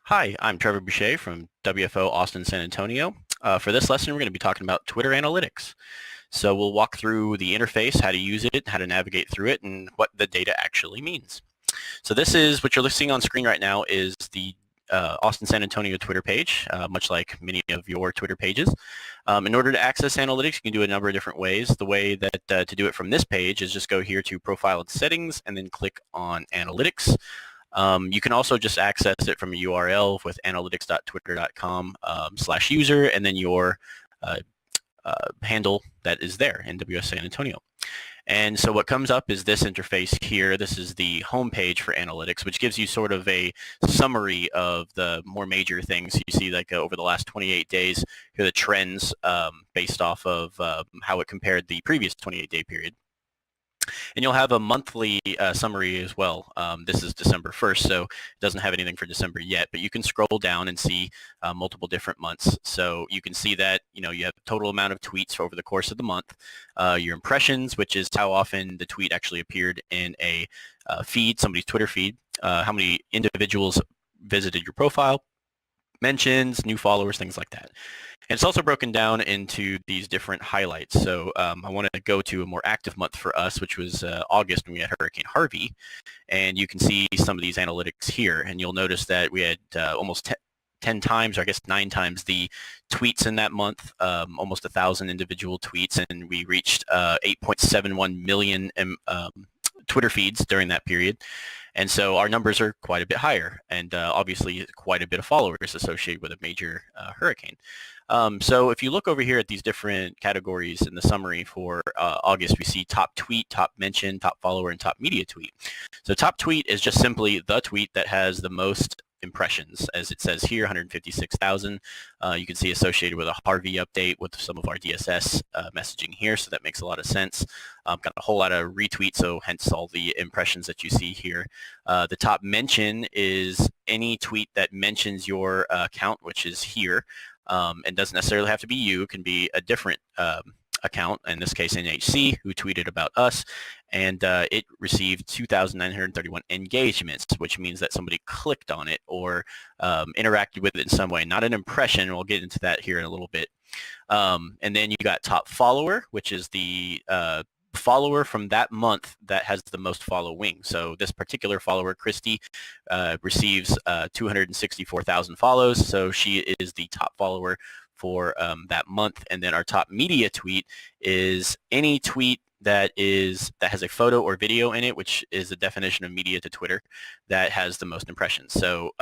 Hi, I'm Trevor Boucher from WFO Austin San Antonio. For this lesson, we're going to be talking about Twitter analytics. So we'll walk through the interface, how to use it, how to navigate through it, and what the data actually means. So this is what you're seeing on screen right now is the Austin San Antonio Twitter page, much like many of your Twitter pages. In order to access analytics, you can do a number of different ways. The way that to do it from this page is just go here to Profile and Settings and then click on Analytics. You can also just access it from a URL with analytics.twitter.com/user and then your handle that is there, NWS San Antonio. And so what comes up is this interface here. This is the home page for analytics, which gives you sort of a summary of the more major things you see, like over the last 28 days, here are the trends based off of how it compared the previous 28-day period. And you'll have a monthly summary as well. This is December 1st, so it doesn't have anything for December yet, but you can scroll down and see multiple different months. So you can see that you have total amount of tweets over the course of the month, your impressions, which is how often the tweet actually appeared in a feed, somebody's Twitter feed, how many individuals visited your profile, mentions, new followers, things like that. And it's also broken down into these different highlights. So I want to go to a more active month for us, which was August when we had Hurricane Harvey. And you can see some of these analytics here. And you'll notice that we had almost 10 times, or I guess 9 times the tweets in that month, almost 1,000 individual tweets. And we reached 8.71 million Twitter feeds during that period. And so our numbers are quite a bit higher, and obviously quite a bit of followers associated with a major hurricane. So if you look over here at these different categories in the summary for August, we see top tweet, top mention, top follower, and top media tweet. So top tweet is just simply the tweet that has the most impressions, as it says here, 156,000. You can see associated with a Harvey update with some of our DSS messaging here, so that makes a lot of sense. Got a whole lot of retweets, so hence all the impressions that you see here. The top mention is any tweet that mentions your account, which is here, and doesn't necessarily have to be you. It can be a different account, in this case NHC, who tweeted about us, and it received 2,931 engagements, which means that somebody clicked on it or interacted with it in some way. Not an impression. We'll get into that here in a little bit. And then you got top follower, which is the follower from that month that has the most following. So this particular follower, Christy, receives 264,000 follows, so she is the top follower for that month. And then our top media tweet is any tweet that has a photo or video in it, which is the definition of media to Twitter, that has the most impressions. So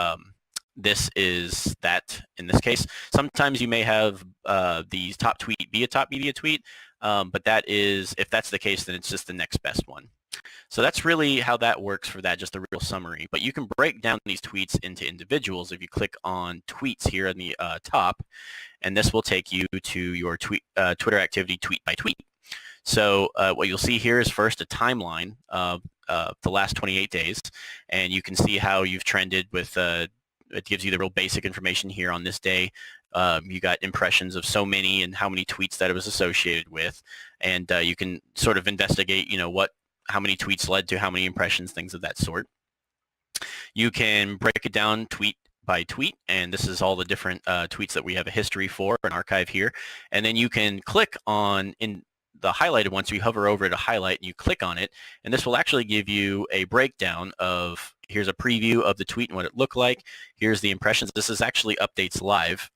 this is that in this case. Sometimes you may have the top tweet be a top media tweet, but that is, if that's the case, then it's just the next best one. So that's really how that works for that, just a real summary. But you can break down these tweets into individuals if you click on tweets here in the top, and this will take you to your Twitter activity tweet by tweet. So what you'll see here is first a timeline of the last 28 days, and you can see how you've trended with, it gives you the real basic information here on this day. You got impressions of so many and how many tweets that it was associated with, and you can sort of investigate, how many tweets led to how many impressions, things of that sort. You can break it down tweet by tweet, and this is all the different tweets that we have a history for, an archive here. And then you can click on in the highlighted one, so you hover over to highlight and you click on it, and this will actually give you a breakdown of, here's a preview of the tweet and what it looked like. Here's the impressions. This is actually updates live,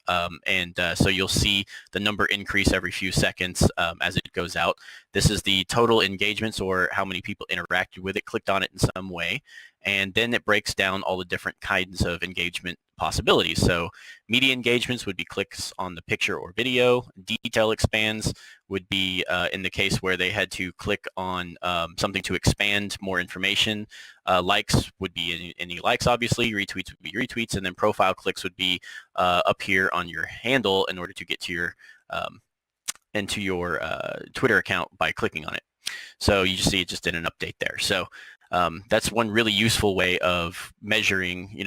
so you'll see the number increase every few seconds as it goes out. This is the total engagements, or how many people interacted with it, clicked on it in some way, and then it breaks down all the different kinds of engagement possibilities. So media engagements would be clicks on the picture or video. Detail expands would be in the case where they had to click on something to expand more information. Likes would be any likes, obviously. Retweets would be retweets, and then profile clicks would be up here on your handle in order to get to your into your Twitter account by clicking on it. So you just see it just did an update there. So that's one really useful way of measuring,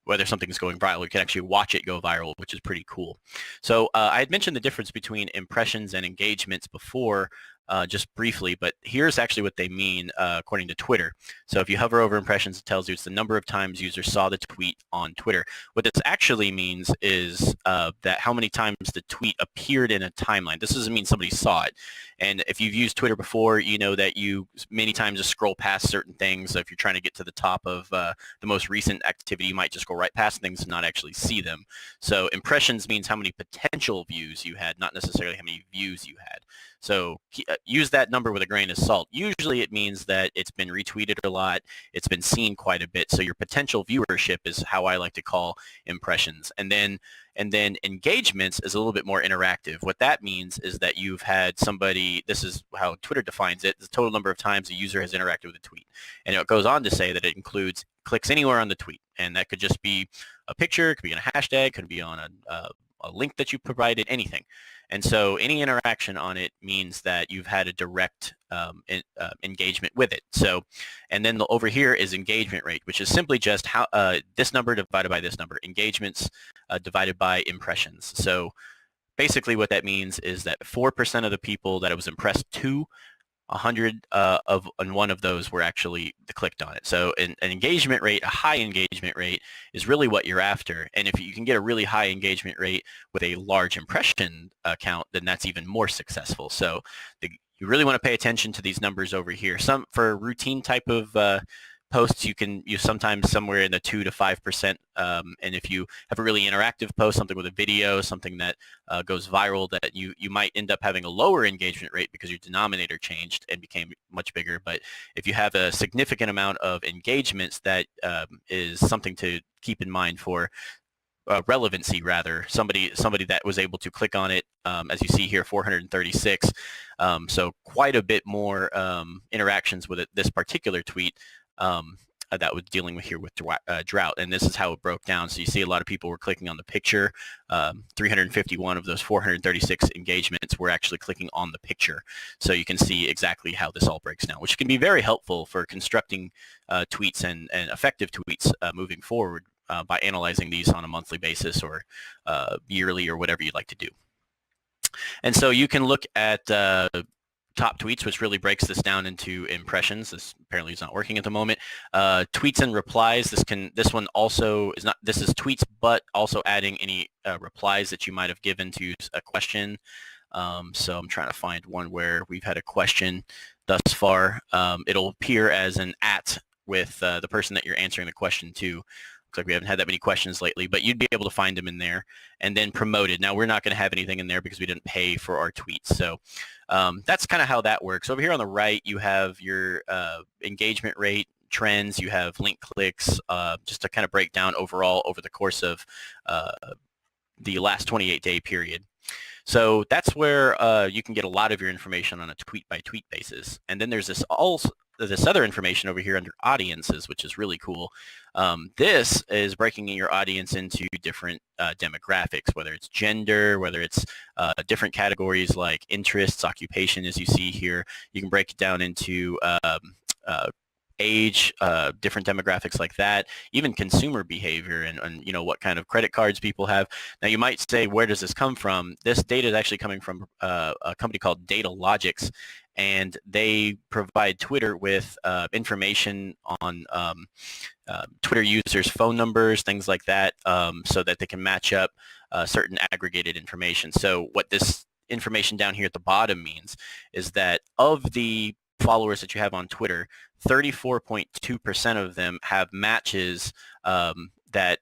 whether something's going viral. You can actually watch it go viral, which is pretty cool. So I had mentioned the difference between impressions and engagements before just briefly, but here's actually what they mean according to Twitter. So if you hover over impressions, it tells you it's the number of times users saw the tweet on Twitter. What this actually means is that how many times the tweet appeared in a timeline. This doesn't mean somebody saw it. And if you've used Twitter before, you know that you many times just scroll past certain things. So if you're trying to get to the top of the most recent activity, you might just go right past things and not actually see them. So impressions means how many potential views you had, not necessarily how many views you had. So use that number with a grain of salt. Usually it means that it's been retweeted a lot, it's been seen quite a bit. So your potential viewership is how I like to call impressions. And then engagements is a little bit more interactive. What that means is that you've had somebody, this is how Twitter defines it, the total number of times a user has interacted with a tweet. And it goes on to say that it includes clicks anywhere on the tweet. And that could just be a picture, it could be on a hashtag, could be on a link that you provided, anything. And so any interaction on it means that you've had a direct engagement with it. So, and then over here is engagement rate, which is simply just how this number divided by this number, engagements divided by impressions. So basically what that means is that 4% of the people that it was impressed to, 100 and one of those were actually clicked on it. So an engagement rate, a high engagement rate, is really what you're after. And if you can get a really high engagement rate with a large impression count, then that's even more successful. So you really want to pay attention to these numbers over here. Some for routine type of posts, you can use sometimes somewhere in the 2 to 5%. And if you have a really interactive post, something with a video, something that goes viral, that you might end up having a lower engagement rate because your denominator changed and became much bigger. But if you have a significant amount of engagements, that is something to keep in mind for relevancy, rather. Somebody that was able to click on it, as you see here, 436. So quite a bit more interactions with this particular tweet that was dealing with here with drought. And this is how it broke down. So you see a lot of people were clicking on the picture. 351 of those 436 engagements were actually clicking on the picture. So you can see exactly how this all breaks down, which can be very helpful for constructing tweets and effective tweets moving forward by analyzing these on a monthly basis or yearly or whatever you'd like to do. And so you can look at top tweets, which really breaks this down into impressions. This apparently is not working at the moment. Tweets and replies. This one also is not. This is tweets, but also adding any replies that you might have given to a question. So I'm trying to find one where we've had a question thus far. It'll appear as an @ with the person that you're answering the question to. Looks like we haven't had that many questions lately, but you'd be able to find them in there. And then promoted. Now, we're not going to have anything in there because we didn't pay for our tweets. So that's kind of how that works. Over here on the right, you have your engagement rate, trends, you have link clicks, just to kind of break down overall over the course of the last 28-day period. So that's where you can get a lot of your information on a tweet-by-tweet basis. And then there's this other information over here under audiences, which is really cool. This is breaking your audience into different demographics, whether it's gender, whether it's different categories like interests, occupation, as you see here. You can break it down into age, different demographics like that, even consumer behavior and you know what kind of credit cards people have. Now you might say, where does this come from? This data is actually coming from a company called Datalogix, and they provide Twitter with information on Twitter users' phone numbers, things like that, so that they can match up certain aggregated information. So what this information down here at the bottom means is that of the followers that you have on Twitter, 34.2% of them have matches that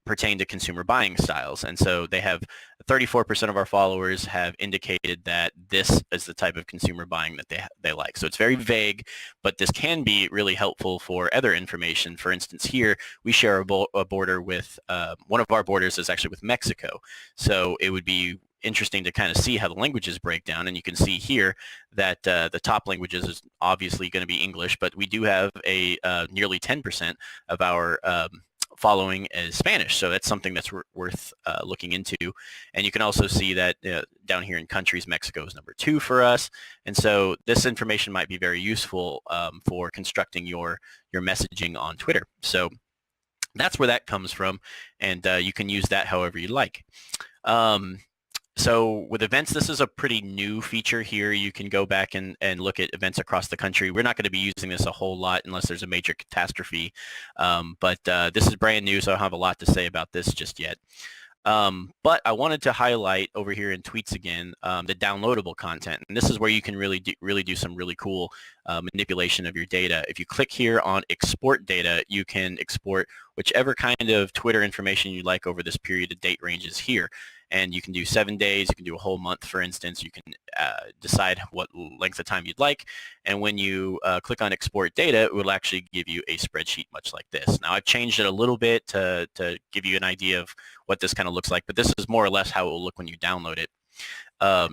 pertain to consumer buying styles. And so they have 34% of our followers have indicated that this is the type of consumer buying that they like. So it's very vague, but this can be really helpful for other information. For instance, here we share a border with, one of our borders is actually with Mexico. So it would be interesting to kind of see how the languages break down, and you can see here that the top languages is obviously going to be English, but we do have a nearly 10% of our following as Spanish, so that's something that's worth looking into. And you can also see that down here in countries, Mexico is number 2 for us, and so this information might be very useful for constructing your messaging on Twitter. So that's where that comes from, and you can use that however you like. So with events, this is a pretty new feature here. You can go back and look at events across the country. We're not going to be using this a whole lot unless there's a major catastrophe. But this is brand new, so I don't have a lot to say about this just yet. But I wanted to highlight over here in Tweets again the downloadable content. And this is where you can really do some really cool manipulation of your data. If you click here on export data, you can export whichever kind of Twitter information you like over this period of date ranges here. And you can do 7 days, you can do a whole month, for instance. You can decide what length of time you'd like. And when you click on export data, it will actually give you a spreadsheet much like this. Now, I've changed it a little bit to give you an idea of what this kind of looks like, but this is more or less how it will look when you download it.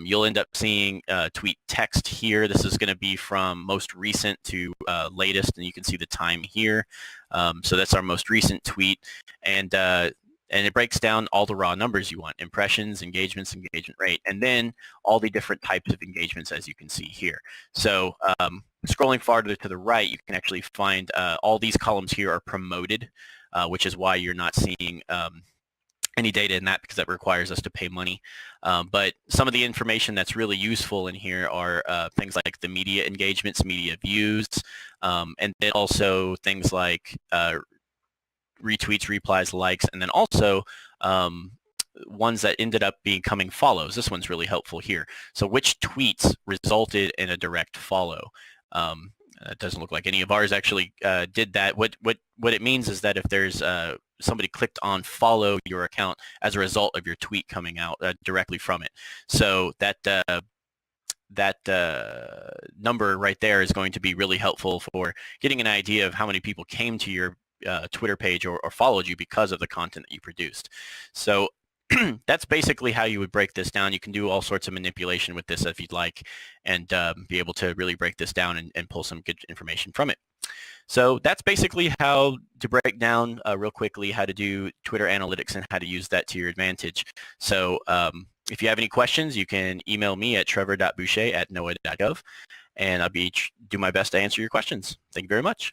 You'll end up seeing tweet text here. This is going to be from most recent to latest, and you can see the time here. So that's our most recent tweet. And it breaks down all the raw numbers you want: impressions, engagements, engagement rate, and then all the different types of engagements, as you can see here. So scrolling farther to the right, you can actually find all these columns here are promoted, which is why you're not seeing any data in that, because that requires us to pay money. But some of the information that's really useful in here are things like the media engagements, media views, and then also things like retweets, replies, likes, and then also ones that ended up becoming follows. This one's really helpful here. So which tweets resulted in a direct follow? It doesn't look like any of ours actually did that. What it means is that if there's somebody clicked on follow your account as a result of your tweet coming out directly from it. So that number right there is going to be really helpful for getting an idea of how many people came to your Twitter page or followed you because of the content that you produced. So that's basically how you would break this down. You can do all sorts of manipulation with this if you'd like, and be able to really break this down and pull some good information from it. So that's basically how to break down real quickly how to do Twitter analytics and how to use that to your advantage. So if you have any questions, you can email me at trevor.boucher@noaa.gov, and I'll do my best to answer your questions. Thank you very much.